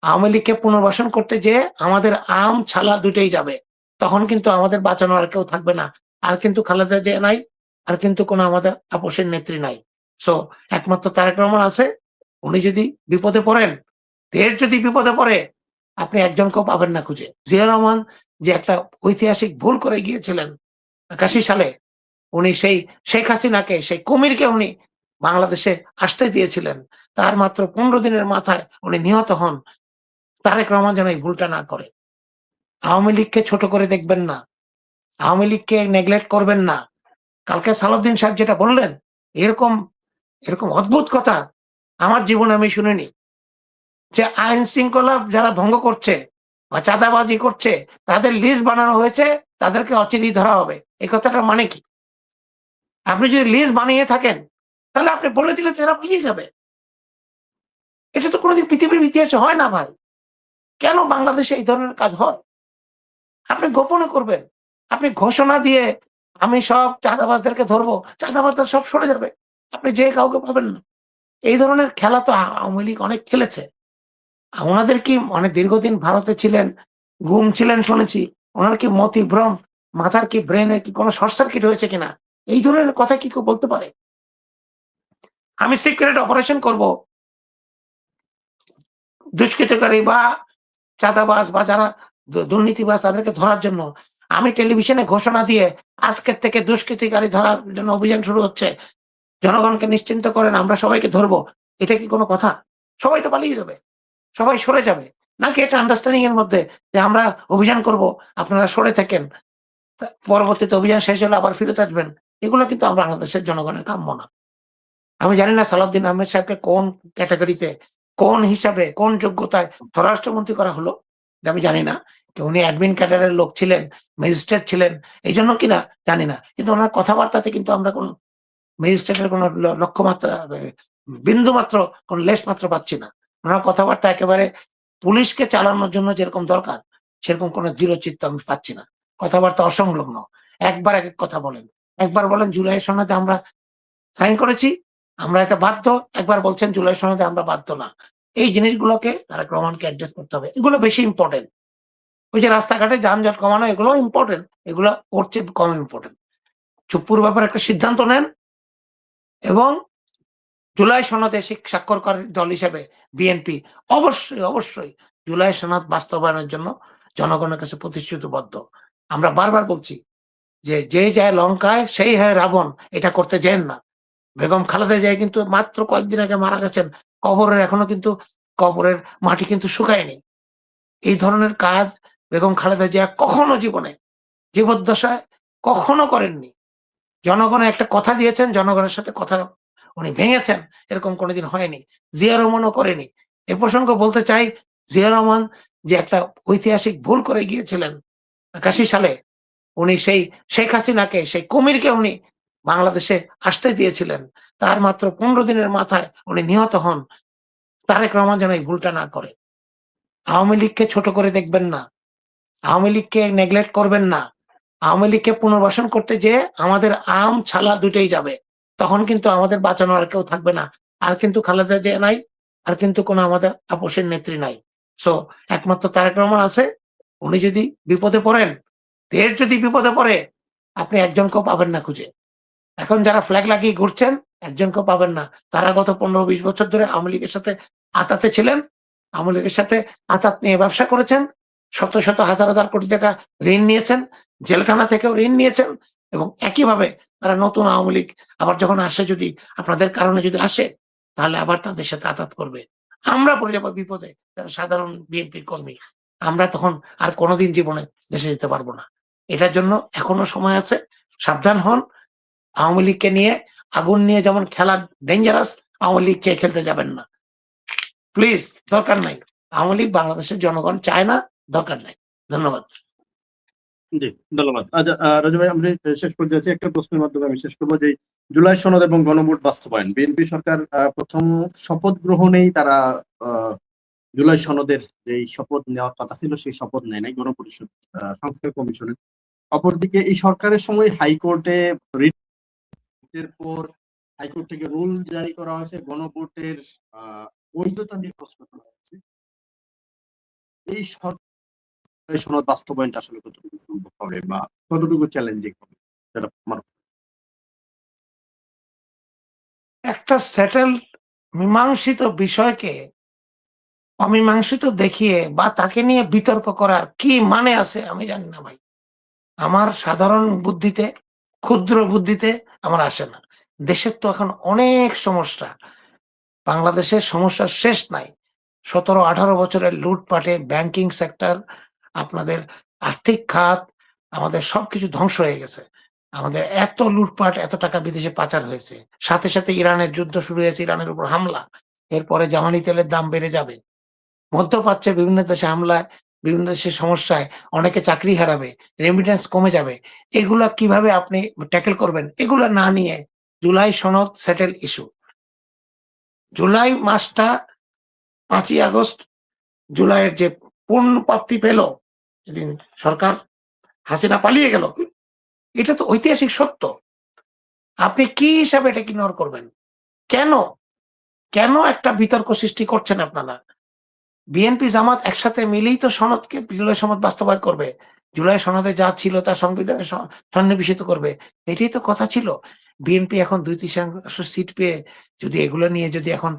আওয়ামী লীগকে পুনর্বাসন করতে যেয়ে আমাদের আম ছালা দুটোই যাবে। তখন কিন্তু আমাদের বাঁচানোর আর কেউ থাকবে না। আর কিন্তু খালেদা জিয়া নাই, আর কিন্তু কোনো আমাদের আপোসের নেত্রী নাই। সো একমাত্র তারেক রহমান আছে। উনি যদি বিপদে পড়েন, দেশ যদি বিপদে পড়ে, আপনি একজনকেও পাবেন না খুঁজে। জিয়া রহমান যে একটা ঐতিহাসিক ভুল করে গিয়েছিলেন ৮১ সালে, উনি সেই শেখ হাসিনাকে, সেই কুমিরকে উনি বাংলাদেশে আসতে দিয়েছিলেন। তার মাত্র ১৫ দিনের মাথায় উনি নিহত হন। তারেক রহমান যেন এই ভুলটা না করে। আওয়ামী লীগকে ছোট করে দেখবেন না। আওয়ামী লীগকে নেগলেক্ট করবেন না। কালকে সালাউদ্দিন সাহেব যেটা বললেন, এরকম এরকম অদ্ভুত কথা আমার জীবনে আমি শুনিনি। যে আইন শৃঙ্খলা যারা ভঙ্গ করছে বা চাঁদাবাজি করছে, তাদের লিস্ট বানানো হয়েছে, তাদেরকে অচিরেই ধরা হবে। এই কথাটার মানে কি? আপনি যদি লিস্ট বানিয়ে থাকেন, তাহলে আপনি বলে দিলে তো এরা পালিয়ে যাবে। এটা তো কোনদিন পৃথিবীর ইতিহাসে হয় না ভাই। কেন বাংলাদেশে এই ধরনের কাজ হয়? আপনি গোপনে করবেন। আপনি ঘোষণা দিয়ে আমি সব চাঁদাবাজদেরকে ধরবো, চাঁদাবাজরা সব সরে যাবে। আপনি যেয়ে কাউকে পাবেন না। এই ধরনের খেলা তো আওয়ামী লীগ অনেক খেলেছে। উনাদের কি মানে দীর্ঘদিন ভারতে ছিলেন, গুম ছিলেন শুনেছি। উনার কি মতিভ্রম, মাথার কি ব্রেইনের কি কোন শর্ট সার্কিট হয়েছে কিনা? এই ধরনের কথা কি কেউ বলতে পারে? আমি সিক্রেট অপারেশন করব দুষ্কৃতকারী বা চাঁদাবাজ বা যারা দুর্নীতিবাজ তাদেরকে ধরার জন্য। আমি টেলিভিশনে ঘোষণা দিয়ে আজকের থেকে দুষ্কৃতিকারী ধরার জন্য অভিযান শুরু হচ্ছে। জনগণকে নিশ্চিন্ত করেন আমরা সবাইকে ধরবো। এটা কি কোন কথা? সবাই তো পালিয়ে যাবে। সবাই সরে যাবে। নাকি এটা আন্ডারস্ট্যান্ডিং এর মধ্যে যে আমরা অভিযান করব, আপনারা সরে থাকেন। পরবর্তীতে অভিযান শেষ হলে আবার ফিরত আসবেন। এগুলো কিন্তু বাংলাদেশের জনগণের কাম্য না। আমি জানি না সালাউদ্দিন আহমেদ সাহেবকে কোন ক্যাটেগরিতে, কোন হিসাবে, কোন যোগ্যতায় স্বরাষ্ট্রমন্ত্রী করা হলো, এটা আমি জানি না। উনি অ্যাডমিন ক্যাডারের লোক ছিলেন, ম্যাজিস্ট্রেট ছিলেন, এইজন্য কিনা জানি না। কিন্তু উনার কথাবার্তাতে কিন্তু আমরা কোন ম্যাজিস্ট্রেটের কোন লক্ষ্যমাত্রা বিন্দুমাত্র কোন লেশ মাত্র পাচ্ছি না। উনার কথাবার্তা একেবারে পুলিশকে চালানোর জন্য যেরকম দরকার, সেরকম কোন দৃঢ়চিত্ত আমি পাচ্ছি না। কথাবার্তা অসংলগ্ন। একবার একেক কথা বলেন। একবার বলেন জুলাই সনদে আমরা সাইন করেছি, আমরা এটা বাধ্য। একবার বলছেন জুলাই সনদে আমরা বাধ্য না। এই জিনিসগুলোকে তারেক রহমানকে অ্যাড্রেস করতে হবে। এগুলো বেশি ইম্পোর্টেন্ট। ওই যে রাস্তাঘাটে যানজট কমানো এগুলোও ইম্পোর্টেন্ট। এগুলো ওর চেয়ে কম ইম্পোর্টেন্ট। চুপ্পুর ব্যাপারে একটা সিদ্ধান্ত নেন এবং জুলাই সনদে স্বাক্ষরকারী দল হিসেবে বিএনপি অবশ্যই জুলাই সনদ বাস্তবায়নের জন্য জনগণের কাছে প্রতিশ্রুতিবদ্ধ। আমরা বারবার বলছি যে যায় লঙ্কায় সেই হয় রাবণ। এটা করতে যেয়েন না। বেগম খালেদা জিয়া কিন্তু মাত্র কয়েকদিন আগে মারা গেছেন। কবরের এখনো কিন্তু কবরের মাটি কিন্তু শুকায়নি। এই ধরনের কাজ বেগম খালেদা জিয়া কখনো জীবনে জীবদ্দশায় কখনো করেননি। জনগণের একটা কথা দিয়েছেন, জনগণের সাথে কথা উনি ভেঙেছেন, এরকম কোনদিন হয়নি। জিয়া রহমানও করেনি। এ প্রসঙ্গে বলতে চাই, জিয়া রহমান যে একটা ঐতিহাসিক ভুল করে গিয়েছিলেন ৮১ সালে, উনি সেই শেখ হাসিনাকে, সেই কুমিরকে উনি বাংলাদেশে আসতে দিয়েছিলেন। তার মাত্র ১৫ দিনের মাথায় উনি নিহত হন। তারেক রহমান যেন এই ভুলটা না করে। আওয়ামী লীগকে ছোট করে দেখবেন না। আওয়ামী লীগকে নেগলেক্ট করবেন না। আওয়ামী লীগকে পুনর্বাসন করতে যেয়ে আমাদের আম ছালা দুটোই যাবে। তখন কিন্তু আমাদের বাঁচানোর আর কেউ থাকবে না। আর কিন্তু খালেদা জিয়া নাই, আর কিন্তু কোনো আমাদের আপোসের নেত্রী নাই। সো একমাত্র তারেক রহমান আছে। উনি যদি বিপদে পড়েন, দেশ যদি বিপদে পড়ে, আপনি একজনকেও পাবেন না খুঁজে। এখন যারা ফ্ল্যাগ লাগিয়ে ঘুরছেন, একজনকেও পাবেন না। তারা গত ১৫-২০ বছর ধরে আওয়ামী লীগের সাথে আঁতাতে ছিলেন। আওয়ামী লীগের সাথে আঁতাত নিয়ে ব্যবসা করেছেন। শত হাজার কোটি টাকা ঋণ নিয়েছেন। জেলখানা থেকেও ঋণ নিয়েছেন এবং একইভাবে তারা নতুন আওয়ামী লীগ আবার যখন আসে, যদি আপনাদের কারণে যদি আসে, তাহলে আবার তাদের সাথে আঁতাত করবে। আমরা পড়ে যাবো বিপদে, যারা সাধারণ বিএনপির কর্মী। আমরা তখন আর কোনদিন জীবনে দেশে যেতে পারব না। এটার জন্য এখনো সময় আছে। সাবধান হন। আওয়ামী লীগকে নিয়ে আগুন নিয়ে যেমন খেলা ডেঞ্জারাস, আওয়ামী লীগকে খেলতে যাবেন না। প্লিজ, দরকার নাই। আওয়ামী লীগ বাংলাদেশের জনগণ চায় না, দরকার নাই। ধন্যবাদ। জি, ধন্যবাদ। আচ্ছা, রাজু ভাই, আমরা শেষ পর্যায়ে আছি। একটা প্রশ্নের মাধ্যমে আমি শেষ করবো যে জুলাই সনদ এবং গণভোট বাস্তবায়ন। বিএনপি সরকার প্রথম শপথ গ্রহণেই তারা জুলাই সনদের যে শপথ নেওয়ার কথা ছিল সেই শপথ নেয় নাই গণপরিষদ সংস্কার কমিশনের। অপরদিকে এই সরকারের সময় হাইকোর্টে রিটের পর হাইকোর্ট থেকে রুল জারি করা হয়েছে, গণভোটের বৈধতা নিয়ে প্রশ্ন করা হয়েছে। এই সনদ বাস্তবায়নটা আসলে কতটুকু সম্ভব হবে বা কতটুকু চ্যালেঞ্জিং হবে? যেটা মারুফ। একটা সেটেল মীমাংসিত বিষয়কে অমীমাংসিত দেখিয়ে বা তাকে নিয়ে বিতর্ক করার কি মানে আছে আমি জানি না ভাই। আমার সাধারণ বুদ্ধিতে, ক্ষুদ্র বুদ্ধিতে আমার আসে না। দেশের তো এখন অনেক সমস্যা। বাংলাদেশের সমস্যার শেষ নাই। ১৭-১৮ বছরের লুটপাটে ব্যাংকিং সেক্টর, আপনাদের আর্থিক খাত, আমাদের সবকিছু ধ্বংস হয়ে গেছে। আমাদের এত লুটপাট, এত টাকা বিদেশে পাচার হয়েছে। সাথে, সাথে ইরানের যুদ্ধ শুরু হয়েছে, ইরানের উপর হামলা। এরপরে জ্বালানি তেলের দাম বেড়ে যাবে। মধ্যপ্রাচ্যে বিভিন্ন দেশে হামলায়, বিভিন্ন দেশের সমস্যায় অনেকে চাকরি হারাবে, রেমিটেন্স কমে যাবে। এগুলা কিভাবে আপনি ট্যাকেল করবেন? এগুলা না নিয়ে জুলাই সনদ সেটেল ইস্যু। জুলাই মাসটা ৫ই আগস্ট জুলাইয়ের যে পূর্ণপ্রাপ্তি পেল, যেদিন সরকার হাসিনা পালিয়ে গেল, এটা তো ঐতিহাসিক সত্য। আপনি কি হিসাবে এটাকে ইগনোর করবেন? কেন? কেন একটা বিতর্ক সৃষ্টি করছেন আপনারা? বিএনপি জামাত একসাথে মিলেই তো সনদকে জুলাই সনদ বাস্তবায়ন করবে। জুলাই সনদে যা ছিল তা সংবিধানে সন্নিবেশিত করবে। এটাই তো কথা ছিল। বিএনপি এখন ২/৩ সিট পেয়ে যদি এগুলো নিয়ে যদি এখন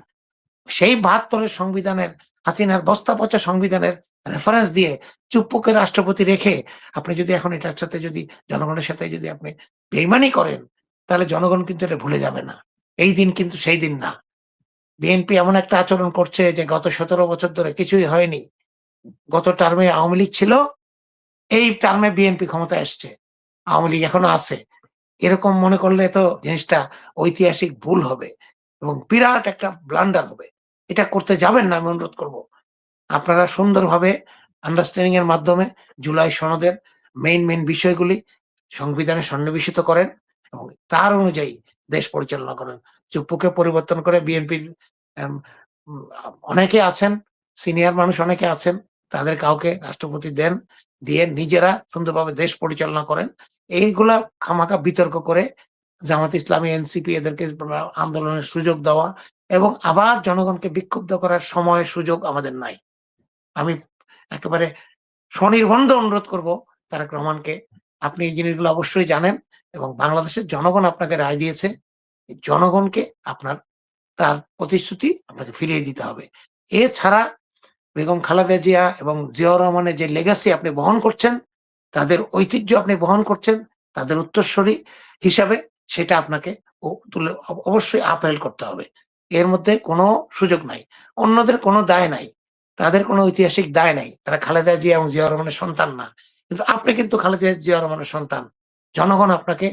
সেই ৭২ এর সংবিধানের, হাসিনার বস্তাপচা সংবিধানের রেফারেন্স দিয়ে চুপ্পুকে রাষ্ট্রপতি রেখে আপনি যদি এখন এটার সাথে যদি জনগণের সাথে যদি আপনি বেইমানি করেন, তাহলে জনগণ কিন্তু এটা ভুলে যাবে না। এই দিন কিন্তু সেই দিন না। বিএনপি এমন একটা আচরণ করছে যে গত ১৭ বছর ধরে কিছুই হয়নি। গত টার্মে আওয়ামী লীগ ছিল, এই টার্মে বিএনপি ক্ষমতায় আসছে। আওয়ামী লীগ এখনো আছে। এরকম মনে করলে তো জিনিসটা ঐতিহাসিক ভুল হবে এবং বিরাট একটা ব্লান্ডার হবে। এটা করতে যাবেন না, আমি অনুরোধ করব। আপনারা সুন্দরভাবে আন্ডারস্ট্যান্ডিং এর মাধ্যমে জুলাই সনদের মেইন বিষয়গুলি সংবিধানে সন্নিবেশিত করেন এবং তার অনুযায়ী দেশ পরিচালনা করেন। চুপ্পুকে পরিবর্তন করে বিএনপির এম উম অনেকে আছেন, সিনিয়র মানুষ অনেকে আছেন। তাদের কাউকে রাষ্ট্রপতি দেন, দিয়ে নিজেরা সুন্দরভাবে দেশ পরিচালনা করেন। এইগুলা খামাখা বিতর্ক করে জামাত ইসলামী, এনসিপি এদেরকে আন্দোলনের সুযোগ দেওয়া এবং আবার জনগণকে বিক্ষুব্ধ করার সময় সুযোগ আমাদের নাই। আমি একেবারে স্বনির্বন্ধ অনুরোধ করব তারেক রহমানকে, আপনি এই জিনিসগুলো অবশ্যই জানেন এবং বাংলাদেশের জনগণ আপনাকে রায় দিয়েছে। এই জনগণকে আপনার তার প্রতিশ্রুতি আপনাকে ফিরিয়ে দিতে হবে। এছাড়া বেগম খালেদা জিয়া এবং জিয়াউর রহমানের যে লেগাসি আপনি বহন করছেন, তাদের ঐতিহ্য আপনি বহন করছেন, তাদের উত্তরসূরি হিসাবে সেটা আপনাকে অবশ্যই আপহেল করতে হবে। এর মধ্যে কোনো সুযোগ নাই। অন্যদের কোনো দায় নাই। তাদের কোনো ঐতিহাসিক দায় নাই। তারা খালেদা জিয়া এবং জিয়াউর রহমানের সন্তান না। কিন্তু আপনি কিন্তু খালেদা জিয়া রহমানের সন্তান। জনগণ আপনাকে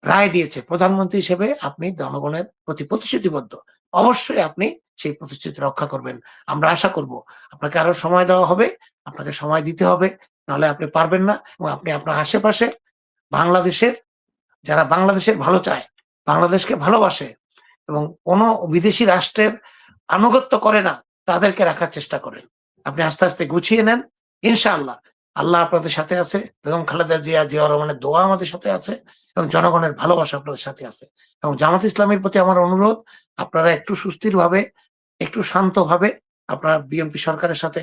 রায় দিয়েছে। প্রধানমন্ত্রী হিসেবে আপনি জনগণের প্রতি প্রতিশ্রুতিবদ্ধ। অবশ্যই আপনি সেই প্রতিশ্রুতি রক্ষা করবেন। আমরা আশা করব। আপনাকে আরো সময় দেওয়া হবে, আপনাকে সময় দিতে হবে। নাহলে আপনি পারবেন না এবং আপনি আপনার আশেপাশে বাংলাদেশের, যারা বাংলাদেশের ভালো চায়, বাংলাদেশকে ভালোবাসে এবং কোন বিদেশি রাষ্ট্রের আনুগত্য করে না, তাদেরকে রাখার চেষ্টা করেন। আপনি আস্তে, আস্তে গুছিয়ে নেন। ইনশাআল্লাহ আল্লাহ আপনাদের সাথে আছে। বেগম খালেদা জিয়া, জিয়াউর রহমানের দোয়া আমাদের সাথে আছে এবং জনগণের ভালোবাসা আপনাদের সাথে আছে। এবং জামাত ইসলামীর প্রতি আমার অনুরোধ, আপনারা একটু সুস্থিরভাবে, একটু শান্তভাবে আপনারা বিএনপি সরকারের সাথে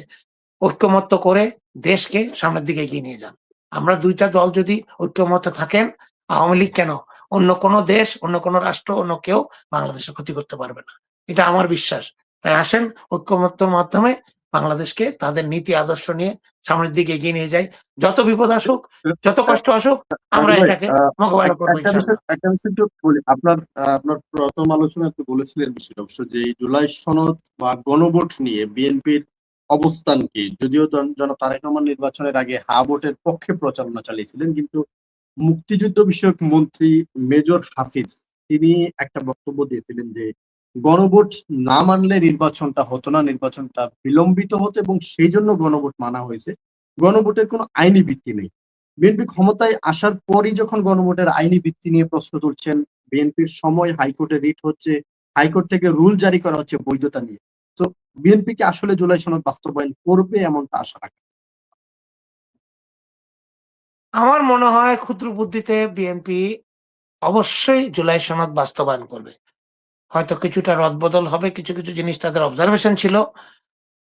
ঐক্যমত্য করে দেশকে সামনের দিকে এগিয়ে নিয়ে যান। আমরা ২ টা দল যদি ঐক্যমত্যে থাকেন, আওয়ামী লীগ কেন, অন্য কোন দেশ, অন্য কোন রাষ্ট্র, অন্য কেউ বাংলাদেশের ক্ষতি করতে পারবে না। এটা আমার বিশ্বাস। তাই আসেন ঐক্যমত্যের মাধ্যমে বাংলাদেশকে তাদের নীতি আদর্শ নিয়ে সামনের দিকে এগিয়ে নিয়ে যাই। যত বিপদ আসুক, যত কষ্ট আসুক, আমরা ভাই, এটাকে মোকাবেলা করব ইনশাআল্লাহ। একটা বিষয় একটু বলি। আপনার প্রথম আলোচনায় আপনি বলেছিলেন বিষয়টা অবশ্য যে এই জুলাই সনদ বা গণভোট নিয়ে বিএনপির অবস্থান কি? যদিও জনাব তারেক রহমান নির্বাচনের আগে হা ভোটের পক্ষে প্রচারণা চালিয়েছিলেন, কিন্তু মুক্তিযুদ্ধ বিষয়ক মন্ত্রী মেজর হাফিজ তিনি একটা বক্তব্য দিয়েছিলেন যে গণভোট না মানলে নির্বাচনটা হতো না, নির্বাচনটা বিলম্বিত হতো এবং সেই জন্য গণভোট মানা হয়েছে। গণভোটের কোনো আইনি ভিত্তি নেই। বিএনপি ক্ষমতায় আসার পরই যখন গণভোটের আইনি ভিত্তি নিয়ে প্রশ্ন তুলছেন, বিএনপির সময় হাইকোর্টে রিট হচ্ছে, হাইকোর্ট থেকে রুল জারি করা হচ্ছে বৈধতা নিয়ে। তো বিএনপি কি আসলে জুলাই সনদ বাস্তবায়ন করবে এমনটা আশা রাখে? আমার মনে হয় ক্ষুদ্র বুদ্ধিতে বিএনপি অবশ্যই জুলাই সনদ বাস্তবায়ন করবে। হয়তো কিছুটা রদবদল হবে, কিছু জিনিস তাদের অবজারভেশন ছিল।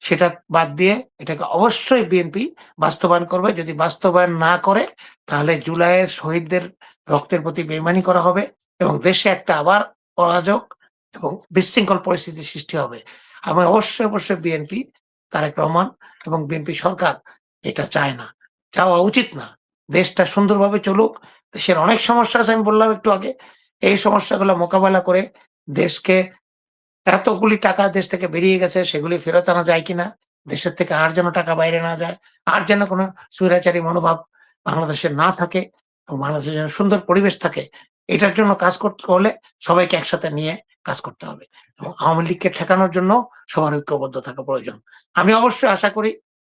সেটা বাদ দিয়ে এটাকে অবশ্যই বিএনপি বাস্তবায়ন করবে। যদি বাস্তবায়ন না করে তাহলে জুলাইয়ের শহীদদের রক্তের প্রতি বেইমানি করা হবে এবং দেশে একটা আবার অরাজক এবং বিশৃঙ্খল পরিস্থিতির সৃষ্টি হবে। আমি অবশ্যই বিএনপি, তারেক রহমান এবং বিএনপি সরকার এটা চায় না, চাওয়া উচিত না। দেশটা সুন্দরভাবে চলুক। দেশের অনেক সমস্যা আছে, আমি বললাম একটু আগে। এই সমস্যাগুলো মোকাবেলা করে দেশকে, এতগুলি টাকা দেশ থেকে বেরিয়ে গেছে সেগুলি ফেরত আনা যায় কিনা? দেশের থেকে আর যেন টাকা বাইরে না যায়। আর যেন কোনো স্বৈরাচারী মনোভাব বাংলাদেশে না থাকে এবং বাংলাদেশে যেন সুন্দর পরিবেশ থাকে। এটার জন্য কাজ করতে হলে সবাইকে একসাথে নিয়ে কাজ করতে হবে। এবং আওয়ামী লীগকে ঠেকানোর জন্য সবার ঐক্যবদ্ধ থাকা প্রয়োজন। আমি অবশ্যই আশা করি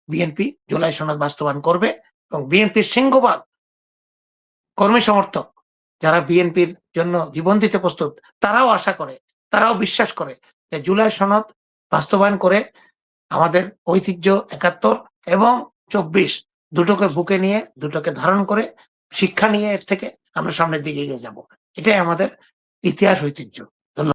বিএনপি জুলাই সনদ বাস্তবায়ন করবে এবং বিএনপির সিংহভাগ কর্মী সমর্থক যারা বিএনপির জন্য জীবন দিতে প্রস্তুত, তারাও আশা করে, তারাও বিশ্বাস করে যে জুলাই সনদ বাস্তবায়ন করে আমাদের ঐতিহ্য ৭১ এবং ২৪ দুটোকে বুকে নিয়ে, দুটোকে ধারণ করে, শিক্ষা নিয়ে এর থেকে আমরা সামনের দিকে এগিয়ে যাব। এটাই আমাদের ইতিহাস, ঐতিহ্য।